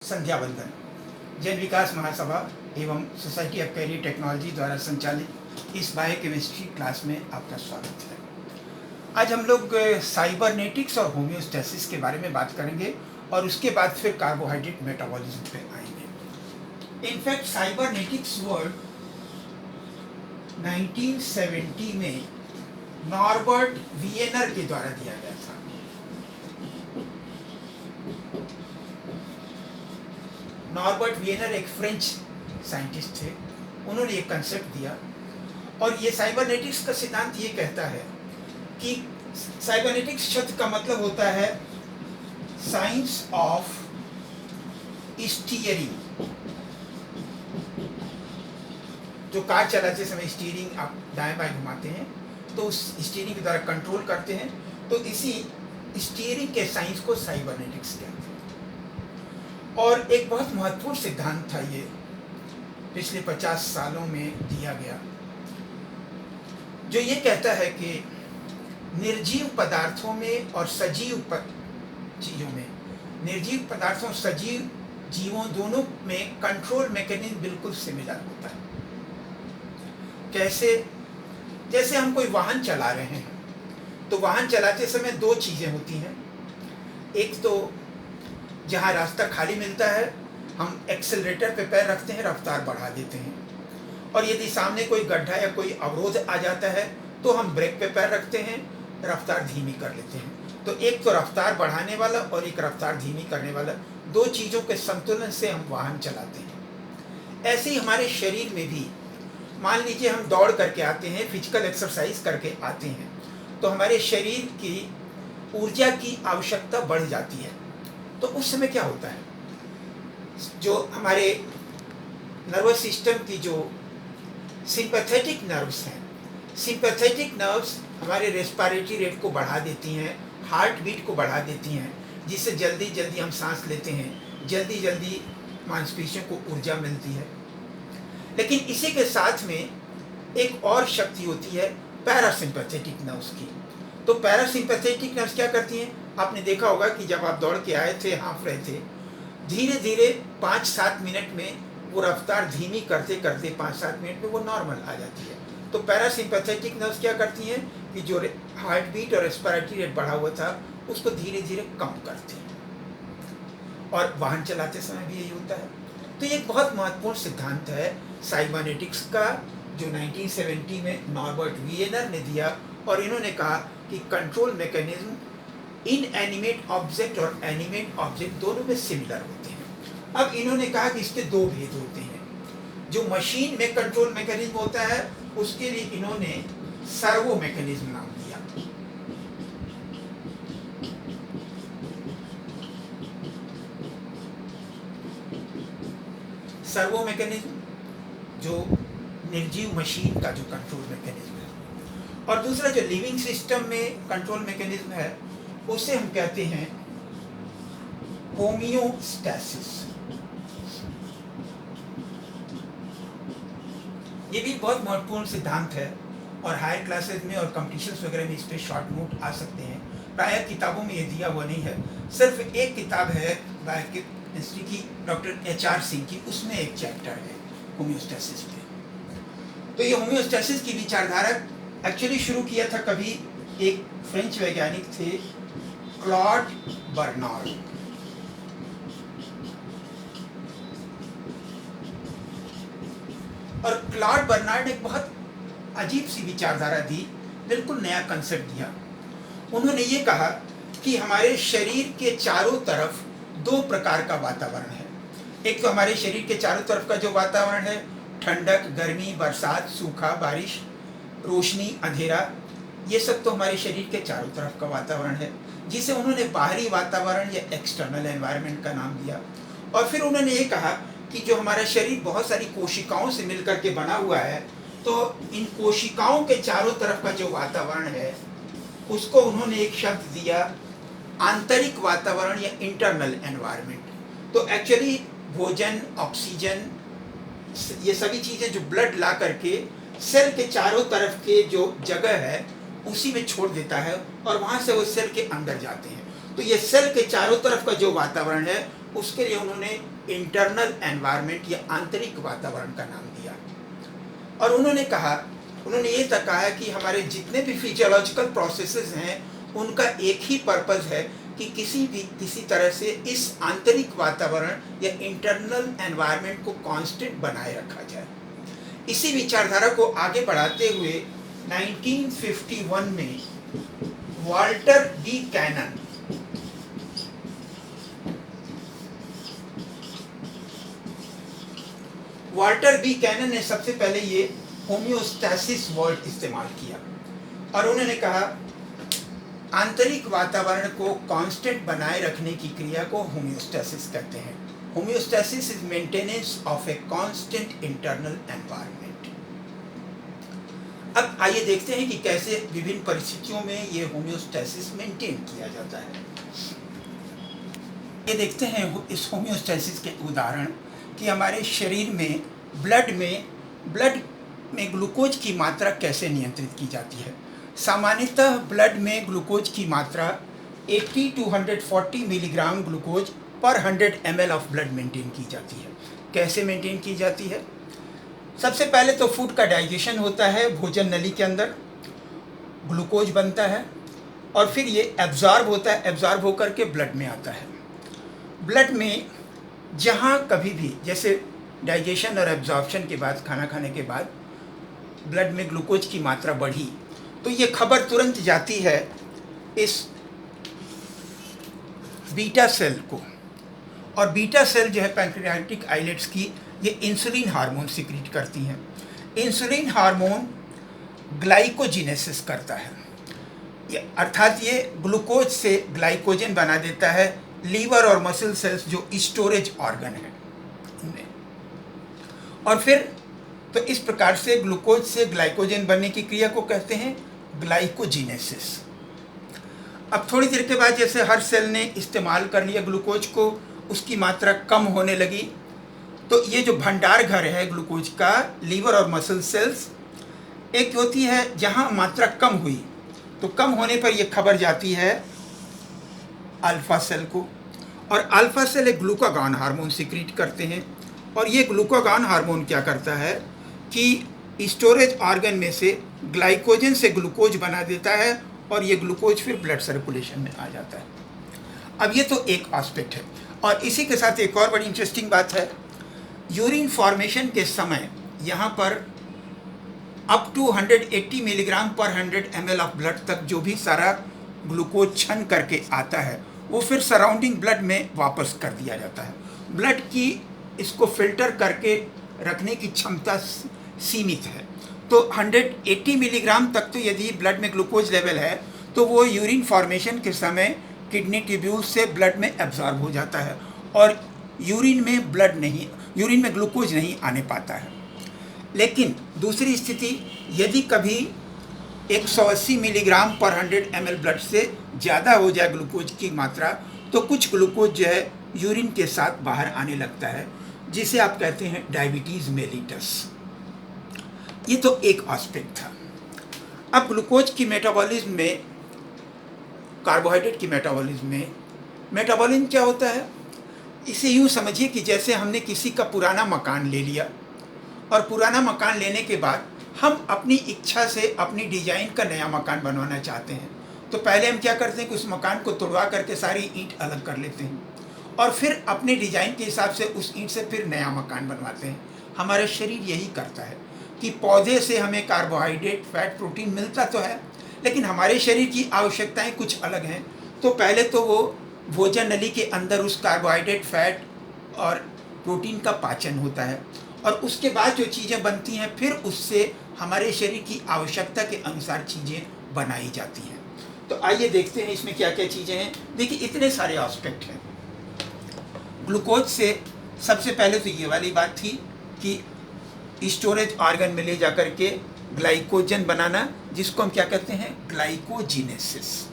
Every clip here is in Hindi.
संध्या वंदन जन विकास महासभा एवं सोसाइटी ऑफ कैरियर टेक्नोलॉजी द्वारा संचालित इस बायोकेमिस्ट्री क्लास में आपका स्वागत है। आज हम लोग साइबरनेटिक्स और होम्योस्टेसिस के बारे में बात करेंगे और उसके बाद फिर कार्बोहाइड्रेट मेटाबॉलिज्म पे आएंगे। इनफैक्ट साइबरनेटिक्स वर्ड 1970 में नॉर्बर्ट वियनर के द्वारा दिया गया था। नॉर्बर्ट वियनर एक फ्रेंच साइंटिस्ट थे। उन्होंने एक कंसेप्ट दिया और ये साइबरनेटिक्स का सिद्धांत ये कहता है कि साइबरनेटिक्स शब्द का मतलब होता है साइंस ऑफ स्टीयरिंग। जो कार चलाते समय स्टीयरिंग आप दाएं बाएं घुमाते हैं तो उस स्टीयरिंग के द्वारा कंट्रोल करते हैं, तो इसी स्टीयरिंग के साइंस को साइबरनेटिक्स कहते हैं। और एक बहुत महत्वपूर्ण सिद्धांत था ये, पिछले 50 सालों में दिया गया, जो ये कहता है कि निर्जीव पदार्थों में और सजीव चीज़ों में, निर्जीव पदार्थों और सजीव जीवों दोनों में कंट्रोल मैकेनिज्म बिल्कुल सिमिलर होता है। कैसे? जैसे हम कोई वाहन चला रहे हैं तो वाहन चलाते समय दो चीज़ें होती हैं। एक तो जहाँ रास्ता खाली मिलता है हम एक्सेलरेटर पे पैर रखते हैं, रफ्तार बढ़ा देते हैं, और यदि सामने कोई गड्ढा या कोई अवरोध आ जाता है तो हम ब्रेक पे पैर रखते हैं, रफ्तार धीमी कर लेते हैं। तो एक तो रफ्तार बढ़ाने वाला और एक रफ्तार धीमी करने वाला, दो चीज़ों के संतुलन से हम वाहन चलाते हैं। ऐसे ही हमारे शरीर में भी, मान लीजिए हम दौड़ करके आते हैं, फिजिकल एक्सरसाइज करके आते हैं, तो हमारे शरीर की ऊर्जा की आवश्यकता बढ़ जाती है। तो उस समय क्या होता है, जो हमारे नर्वस सिस्टम की जो सिंपैथेटिक नर्व्स हैं, सिंपैथेटिक नर्व्स हमारे रेस्पिरेटरी रेट को बढ़ा देती हैं, हार्ट बीट को बढ़ा देती हैं, जिससे जल्दी जल्दी हम सांस लेते हैं, जल्दी जल्दी मांसपेशियों को ऊर्जा मिलती है। लेकिन इसी के साथ में एक और शक्ति होती है पैरासिम्पैथेटिक नर्व्स की। तो पैरासिम्पैथेटिक नर्व्स क्या करती हैं? आपने देखा होगा कि जब आप दौड़ के आए थे, हाँफ रहे थे, धीरे धीरे 5-7 मिनट में वो रफ्तार धीमी करते करते 5-7 मिनट में वो नॉर्मल आ जाती है। तो पैरासिम्पैथेटिक नर्व्स क्या करती हैं कि जो हार्ट बीट और रेस्पिरेटरी रेट बढ़ा हुआ था उसको धीरे धीरे कम करती हैं। और वाहन चलाते समय भी यही होता है। तो ये एक बहुत महत्वपूर्ण सिद्धांत है साइबरनेटिक्स का, जो 1970 में नॉर्बर्ट वियनर ने दिया, और इन्होंने कहा कि कंट्रोल मैकेनिज्म इनएनिमेट ऑब्जेक्ट और एनिमेट ऑब्जेक्ट दोनों में सिमिलर होते हैं। अब इन्होंने कहा कि इसके दो भेद होते हैं। जो मशीन में कंट्रोल मैकेनिज्म होता है उसके लिए इन्होंने सर्वो मैकेनिज्म नाम दिया। सर्वो मैकेनिज्म जो निर्जीव मशीन का जो कंट्रोल मैकेनिज्म है, और दूसरा जो लिविंग सिस्टम में कंट्रोल मैकेनिज्म है उसे हम कहते हैं होमियोस्टैसिस। ये भी बहुत महत्वपूर्ण सिद्धांत है और हायर क्लासेस में और कॉम्पिटिशन्स वगैरह में इस पर शॉर्ट नोट आ सकते हैं। प्रायः किताबों में ये दिया हुआ नहीं है। सिर्फ एक किताब है बायोकेमिस्ट्री की, डॉक्टर HR सिंह की, उसमें एक चैप्टर है होमियोस्टैसिस पे। तो ये होमियोस्टैसिस की विचारधारा एक्चुअली शुरू किया था कभी एक फ्रेंच वैज्ञानिक थे, क्लॉड बर्नार्ड। और क्लॉड बर्नार्ड ने एक बहुत अजीब सी विचारधारा दी, बिल्कुल नया कंसेप्ट दिया। उन्होंने ये कहा कि हमारे शरीर के चारों तरफ दो प्रकार का वातावरण है। एक तो हमारे शरीर के चारों तरफ का जो वातावरण है, ठंडक, गर्मी, बरसात, सूखा, बारिश, रोशनी, अंधेरा, ये सब तो हमारे शरीर के चारों तरफ का वातावरण है, जिसे उन्होंने बाहरी वातावरण या एक्सटर्नल एनवायरनमेंट का नाम दिया। और फिर उन्होंने ये कहा कि जो हमारा शरीर बहुत सारी कोशिकाओं से मिलकर के बना हुआ है, तो इन कोशिकाओं के चारों तरफ का जो वातावरण है उसको उन्होंने एक शब्द दिया, आंतरिक वातावरण या इंटरनल एनवायरनमेंट। तो एक्चुअली भोजन, ऑक्सीजन, ये सभी चीज़ें जो ब्लड ला करके सेल के चारों तरफ के जो जगह है उसी में छोड़ देता है और वहाँ से वो सेल के अंदर जाते हैं। तो ये सेल के चारों तरफ का जो वातावरण है उसके लिए उन्होंने इंटरनल एनवायरनमेंट या आंतरिक वातावरण का नाम दिया। और उन्होंने ये तक कहा है कि हमारे जितने भी फिजियोलॉजिकल प्रोसेसेस हैं उनका एक ही पर्पस है कि किसी तरह से इस आंतरिक वातावरण या इंटरनल एनवायरनमेंट को कांस्टेंट बनाए रखा जाए। इसी विचारधारा को आगे बढ़ाते हुए 1951 में वाल्टर बी कैनन ने सबसे पहले ये होम्योस्टैसिस वर्ड इस्तेमाल किया और उन्होंने कहा आंतरिक वातावरण को कांस्टेंट बनाए रखने की क्रिया को होम्योस्टैसिस कहते हैं। Homeostasis is maintenance of a constant internal environment. अब आइए देखते हैं कि कैसे विभिन्न परिस्थितियों में ये होम्योस्टैसिस मेंटेन किया जाता है। ये देखते हैं इस होम्योस्टैसिस के उदाहरण कि हमारे शरीर में ब्लड में ग्लूकोज की मात्रा कैसे नियंत्रित की जाती है। सामान्यतः ब्लड में ग्लूकोज की मात्रा 80 to 140 मिलीग्राम ग्लूकोज पर 100 ml ऑफ ब्लड मेंटेन की जाती है। कैसे मेंटेन की जाती है? सबसे पहले तो फूड का डाइजेशन होता है, भोजन नली के अंदर ग्लूकोज बनता है और फिर ये एब्जॉर्ब होता है, एब्जॉर्ब होकर के ब्लड में आता है। ब्लड में जहाँ कभी भी जैसे डाइजेशन और एब्जॉर्प्शन के बाद, खाना खाने के बाद ब्लड में ग्लूकोज की मात्रा बढ़ी तो ये खबर तुरंत जाती है इस बीटा सेल को, और बीटा सेल जो है पैंक्रियाटिक आइलेट्स की, ये इंसुलिन हार्मोन सिक्रीट करती हैं। इंसुलिन हार्मोन ग्लाइकोजिनेसिस करता है, अर्थात ये ग्लूकोज से ग्लाइकोजन बना देता है लीवर और मसल सेल्स जो स्टोरेज ऑर्गन है उनमें। और फिर तो इस प्रकार से ग्लूकोज से ग्लाइकोजन बनने की क्रिया को कहते हैं ग्लाइकोजिनेसिस। अब थोड़ी देर के बाद जैसे हर सेल ने इस्तेमाल कर लिया ग्लूकोज को, उसकी मात्रा कम होने लगी, तो ये जो भंडार घर है ग्लूकोज का, लीवर और मसल सेल्स, एक होती है जहाँ मात्रा कम हुई तो कम होने पर यह खबर जाती है अल्फा सेल को, और अल्फा सेल एक ग्लूकागॉन हार्मोन सिक्रीट करते हैं। और ये ग्लूकागॉन हार्मोन क्या करता है कि स्टोरेज ऑर्गन में से ग्लाइकोजन से ग्लूकोज बना देता है और ये ग्लूकोज फिर ब्लड सर्कुलेशन में आ जाता है। अब ये तो एक एस्पेक्ट है, और इसी के साथ एक और बड़ी इंटरेस्टिंग बात है, यूरिन फॉर्मेशन के समय यहाँ पर अप टू 180 मिलीग्राम पर 100 ml ऑफ ब्लड तक जो भी सारा ग्लूकोज छन करके आता है वो फिर सराउंडिंग ब्लड में वापस कर दिया जाता है। ब्लड की इसको फिल्टर करके रखने की क्षमता सीमित है, तो 180 मिलीग्राम तक तो यदि ब्लड में ग्लूकोज लेवल है तो वो यूरिन फॉर्मेशन के समय किडनी ट्यूब्यूल से ब्लड में एब्जॉर्ब हो जाता है और यूरिन में ग्लूकोज नहीं आने पाता है। लेकिन दूसरी स्थिति, यदि कभी 180 मिलीग्राम पर 100 ml ब्लड से ज़्यादा हो जाए ग्लूकोज की मात्रा, तो कुछ ग्लूकोज जो है यूरिन के साथ बाहर आने लगता है, जिसे आप कहते हैं डायबिटीज़ मेलिटस। ये तो एक एस्पेक्ट था। अब ग्लूकोज की मेटाबॉलिज्म में, कार्बोहाइड्रेट की मेटाबॉलिज्म में, मेटाबॉलिज्म क्या होता है? इसे यूँ समझिए कि जैसे हमने किसी का पुराना मकान ले लिया और पुराना मकान लेने के बाद हम अपनी इच्छा से अपनी डिजाइन का नया मकान बनवाना चाहते हैं, तो पहले हम क्या करते हैं कि उस मकान को तोड़वा करके सारी ईंट अलग कर लेते हैं और फिर अपने डिजाइन के हिसाब से उस ईंट से फिर नया मकान बनवाते हैं। हमारा शरीर यही करता है कि पौधे से हमें कार्बोहाइड्रेट, फैट, प्रोटीन मिलता तो है, लेकिन हमारे शरीर की आवश्यकताएं कुछ अलग हैं। तो पहले तो वो भोजन नली के अंदर उस कार्बोहाइड्रेट, फैट और प्रोटीन का पाचन होता है, और उसके बाद जो चीज़ें बनती हैं फिर उससे हमारे शरीर की आवश्यकता के अनुसार चीज़ें बनाई जाती हैं। तो आइए देखते हैं इसमें क्या क्या चीज़ें हैं। देखिए, इतने सारे एस्पेक्ट हैं। ग्लूकोज से सबसे पहले तो ये वाली बात थी कि स्टोरेज ऑर्गन में ले जा कर के ग्लाइकोजन बनाना, जिसको हम क्या कहते हैं, glycogenesis.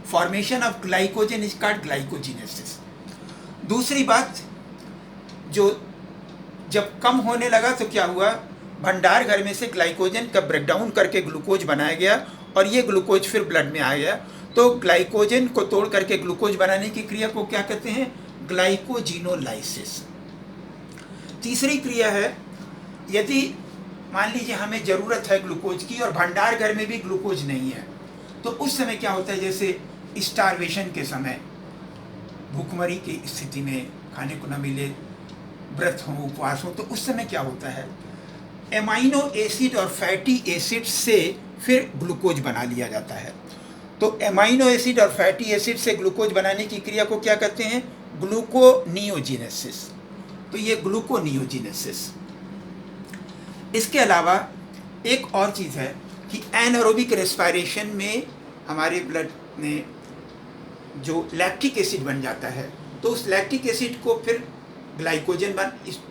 Formation of glycogen is called glycogenesis. दूसरी बात, जो जब कम होने लगा तो क्या हुआ, भंडार घर में से ग्लाइकोजन का ब्रेकडाउन करके ग्लूकोज बनाया गया और ये ग्लूकोज फिर ब्लड में आ गया। तो ग्लाइकोजन को तोड़ करके ग्लूकोज बनाने की क्रिया को क्या कहते हैं, ग्लाइकोजिनोलाइसिस। तीसरी क्रिया है, यदि मान लीजिए हमें ज़रूरत है ग्लूकोज की और भंडार घर में भी ग्लूकोज नहीं है, तो उस समय क्या होता है, जैसे स्टारवेशन के समय, भूखमरी की स्थिति में खाने को न मिले, व्रत हो, उपवास हो, तो उस समय क्या होता है, एमाइनो एसिड और फैटी एसिड से फिर ग्लूकोज बना लिया जाता है। तो एमाइनो एसिड और फैटी एसिड से ग्लूकोज बनाने की क्रिया को क्या कहते हैं, ग्लूकोनियोजेनेसिस। तो ये ग्लूकोनियोजेनेसिस। इसके अलावा एक और चीज़ है कि एनारोबिक रेस्पिरेशन में हमारे ब्लड में जो लैक्टिक एसिड बन जाता है, तो उस लैक्टिक एसिड को फिर ग्लाइकोजन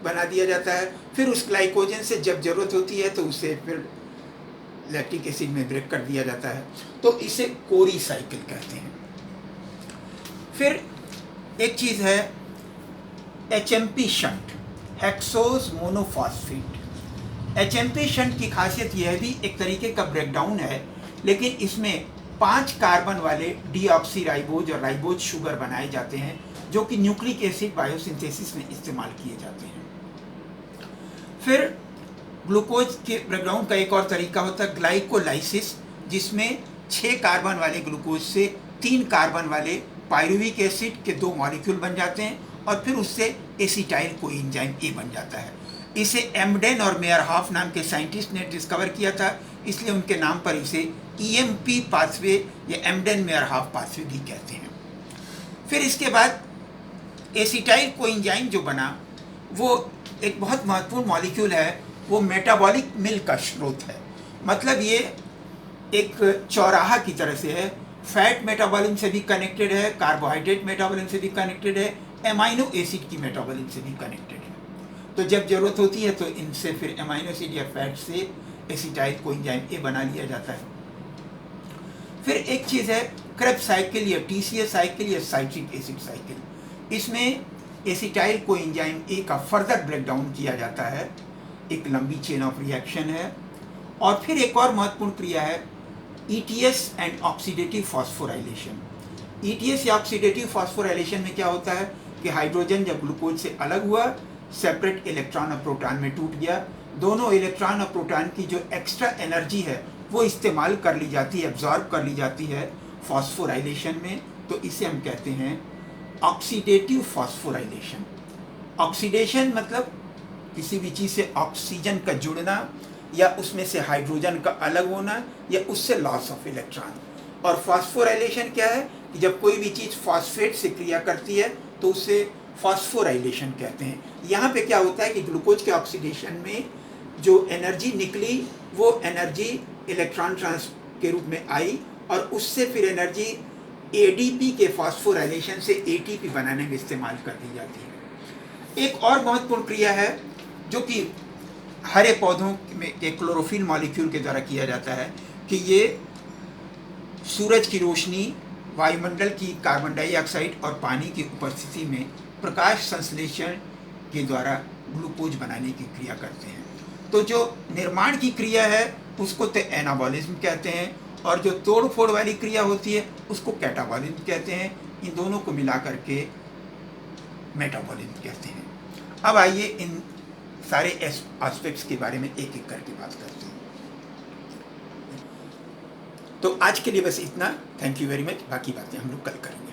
बना दिया जाता है। फिर उस ग्लाइकोजन से जब ज़रूरत होती है तो उसे फिर लैक्टिक एसिड में ब्रेक कर दिया जाता है, तो इसे कोरी साइकिल कहते हैं। फिर एक चीज़ है HMP shunt, hexose monophosphate. HMP shunt की खासियत यह भी एक तरीके का ब्रेकडाउन है, लेकिन इसमें 5 कार्बन वाले डीऑक्सीराइबोज और राइबोज शुगर बनाए जाते हैं, जो कि न्यूक्लिक एसिड बायोसिंथेसिस में इस्तेमाल किए जाते हैं। फिर ग्लूकोज के ब्रेकडाउन का एक और तरीका होता है ग्लाइकोलाइसिस, जिसमें 6 कार्बन वाले ग्लूकोज से 3 कार्बन वाले पायरुविक एसिड के 2 मॉलिक्यूल बन जाते हैं और फिर उससे एसिटाइल कोएंजाइम ए बन जाता है। इसे एम्डेन और मेयरहॉफ नाम के साइंटिस्ट ने डिस्कवर किया था, इसलिए उनके नाम पर इसे EMP पाथवे या एम्डेन मेयरहॉफ पाथवे भी कहते हैं। फिर इसके बाद एसिटाइल कोएंजाइम जो बना, वो एक बहुत महत्वपूर्ण मॉलिक्यूल है, वो मेटाबॉलिक मिल्क का स्रोत है। मतलब ये एक चौराहा की तरह से है, फैट मेटाबॉलिज्म से भी कनेक्टेड है, कार्बोहाइड्रेट मेटाबॉलिज्म से भी कनेक्टेड है, एमाइनो एसिड की मेटाबॉलिज्म से भी कनेक्टेड है। तो जब जरूरत होती है तो इनसे फिर एमाइनो एसिड या फैट से एसिटाइल कोएंजाइम ए बना लिया जाता है। फिर एक चीज़ है क्रेब्स साइकिल या TCA साइकिल या साइट्रिक एसिड साइकिल। इसमें एसिटाइल कोएंजाइम ए का फर्दर ब्रेकडाउन किया जाता है, एक लंबी चेन ऑफ रिएक्शन है। और फिर एक और महत्वपूर्ण क्रिया है ETS and oxidative phosphorylation. ETS या ऑक्सीडेटिव फॉस्फोराइलेशन में क्या होता है कि हाइड्रोजन जब ग्लूकोज से अलग हुआ, सेपरेट इलेक्ट्रॉन और प्रोटॉन में टूट गया, दोनों इलेक्ट्रॉन और प्रोटॉन की जो एक्स्ट्रा एनर्जी है वो इस्तेमाल कर ली जाती है, एब्जॉर्ब कर ली जाती है फॉस्फोराइलेशन में। तो इसे हम कहते हैं ऑक्सीडेटिव फॉस्फोराइलेशन। ऑक्सीडेशन मतलब किसी भी चीज़ से ऑक्सीजन का जुड़ना या उसमें से हाइड्रोजन का अलग होना या उससे लॉस ऑफ इलेक्ट्रॉन। और फॉस्फोराइलेशन क्या है कि जब कोई भी चीज़ फॉस्फेट से क्रिया करती है तो उसे फॉस्फोराइलेशन कहते हैं। यहाँ पे क्या होता है कि ग्लूकोज के ऑक्सीडेशन में जो एनर्जी निकली वो एनर्जी इलेक्ट्रॉन ट्रांस के रूप में आई और उससे फिर एनर्जी ADP के फॉस्फोराइलेशन से ATP बनाने में इस्तेमाल कर दी जाती है। एक और महत्वपूर्ण क्रिया है जो कि हरे पौधों में के क्लोरोफिल मॉलिक्यूल के द्वारा किया जाता है कि ये सूरज की रोशनी, वायुमंडल की कार्बन डाइऑक्साइड और पानी की उपस्थिति में प्रकाश संश्लेषण के द्वारा ग्लूकोज बनाने की क्रिया करते हैं। तो जो निर्माण की क्रिया है उसको तो एनाबॉलिज्म कहते हैं और जो तोड़ फोड़ वाली क्रिया होती है उसको कैटाबॉलिज्म कहते हैं। इन दोनों को मिला करके मेटाबॉलिज्म कहते हैं। अब आइए इन सारे एस्पेक्ट्स के बारे में एक एक करके बात करते हैं। तो आज के लिए बस इतना। Thank you very much. बाकी बातें हम लोग कल करेंगे।